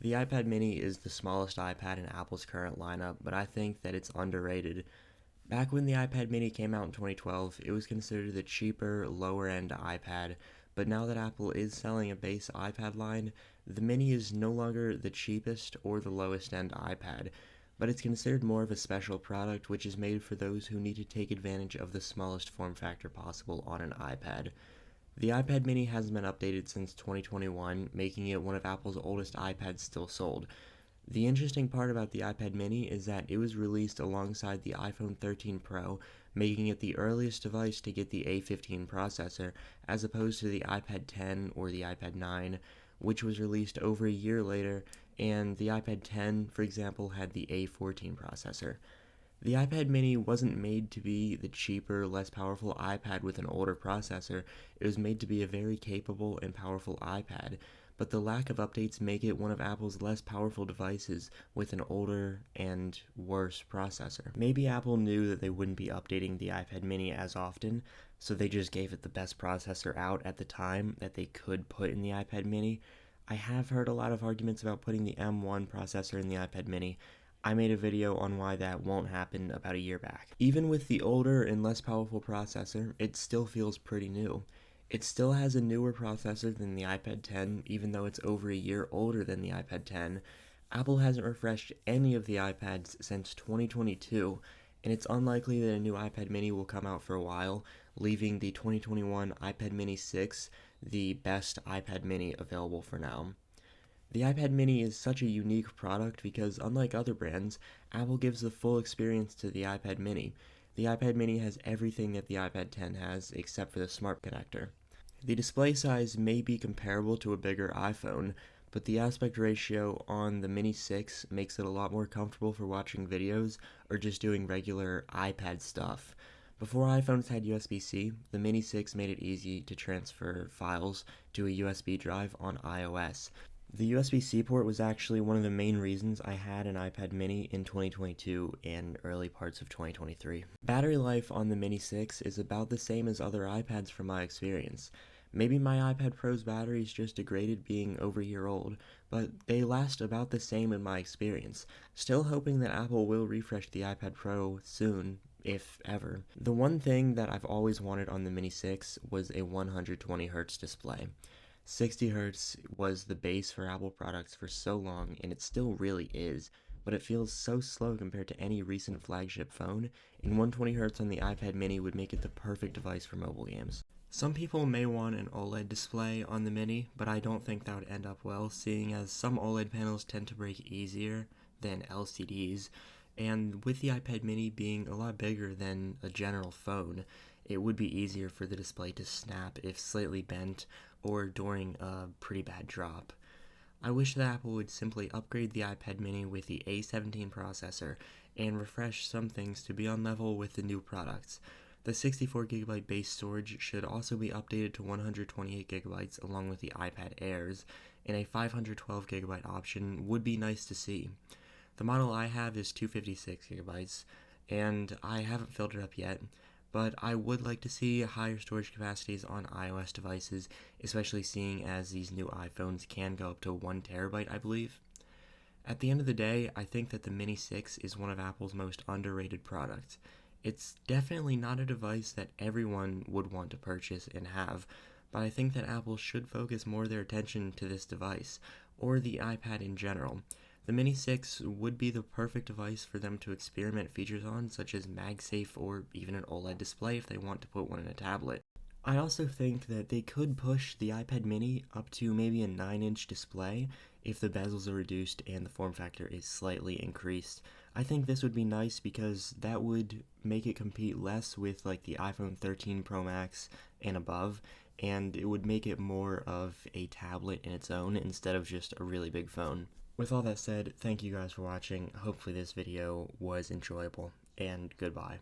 The iPad mini is the smallest iPad in Apple's current lineup, but I think that it's underrated. Back when the iPad mini came out in 2012, it was considered the cheaper, lower-end iPad, but now that Apple is selling a base iPad line, the mini is no longer the cheapest or the lowest-end iPad, but it's considered more of a special product which is made for those who need to take advantage of the smallest form factor possible on an iPad. The iPad mini hasn't been updated since 2021, making it one of Apple's oldest iPads still sold. The interesting part about the iPad mini is that it was released alongside the iPhone 13 Pro, making it the earliest device to get the A15 processor, as opposed to the iPad 10 or the iPad 9, which was released over a year later, and the iPad 10, for example, had the A14 processor. The iPad mini wasn't made to be the cheaper, less powerful iPad with an older processor. It was made to be a very capable and powerful iPad, but the lack of updates make it one of Apple's less powerful devices with an older and worse processor. Maybe Apple knew that they wouldn't be updating the iPad mini as often, so they just gave it the best processor out at the time that they could put in the iPad mini. I have heard a lot of arguments about putting the M1 processor in the iPad mini. I made a video on why that won't happen about a year back. Even with the older and less powerful processor, it still feels pretty new. It still has a newer processor than the iPad 10, even though it's over a year older than the iPad 10. Apple hasn't refreshed any of the iPads since 2022, and it's unlikely that a new iPad mini will come out for a while, leaving the 2021 iPad mini 6 the best iPad mini available for now. The iPad mini is such a unique product because, unlike other brands, Apple gives the full experience to the iPad mini. The iPad mini has everything that the iPad 10 has except for the smart connector. The display size may be comparable to a bigger iPhone, but the aspect ratio on the Mini 6 makes it a lot more comfortable for watching videos or just doing regular iPad stuff. Before iPhones had USB-C, the Mini 6 made it easy to transfer files to a USB drive on iOS. The USB-C port was actually one of the main reasons I had an iPad mini in 2022 and early parts of 2023. Battery life on the Mini 6 is about the same as other iPads from my experience. Maybe my iPad Pro's battery is just degraded being over a year old, but they last about the same in my experience. Still hoping that Apple will refresh the iPad Pro soon, if ever. The one thing that I've always wanted on the Mini 6 was a 120Hz display. 60Hz was the base for Apple products for so long, and it still really is, but it feels so slow compared to any recent flagship phone, and 120Hz on the iPad mini would make it the perfect device for mobile games. Some people may want an OLED display on the mini, but I don't think that would end up well, seeing as some OLED panels tend to break easier than LCDs, and with the iPad mini being a lot bigger than a general phone, it would be easier for the display to snap if slightly bent or during a pretty bad drop. I wish that Apple would simply upgrade the iPad mini with the A17 processor and refresh some things to be on level with the new products. The 64GB base storage should also be updated to 128GB along with the iPad Airs, and a 512GB option would be nice to see. The model I have is 256GB, and I haven't filled it up yet, but I would like to see higher storage capacities on iOS devices, especially seeing as these new iPhones can go up to 1TB, I believe. At the end of the day, I think that the Mini 6 is one of Apple's most underrated products. It's definitely not a device that everyone would want to purchase and have, but I think that Apple should focus more of their attention to this device, or the iPad in general. The Mini 6 would be the perfect device for them to experiment features on, such as MagSafe or even an OLED display if they want to put one in a tablet. I also think that they could push the iPad mini up to maybe a 9-inch display if the bezels are reduced and the form factor is slightly increased. I think this would be nice because that would make it compete less with like the iPhone 13 Pro Max and above, and it would make it more of a tablet in its own instead of just a really big phone. With all that said, thank you guys for watching. Hopefully this video was enjoyable, and goodbye.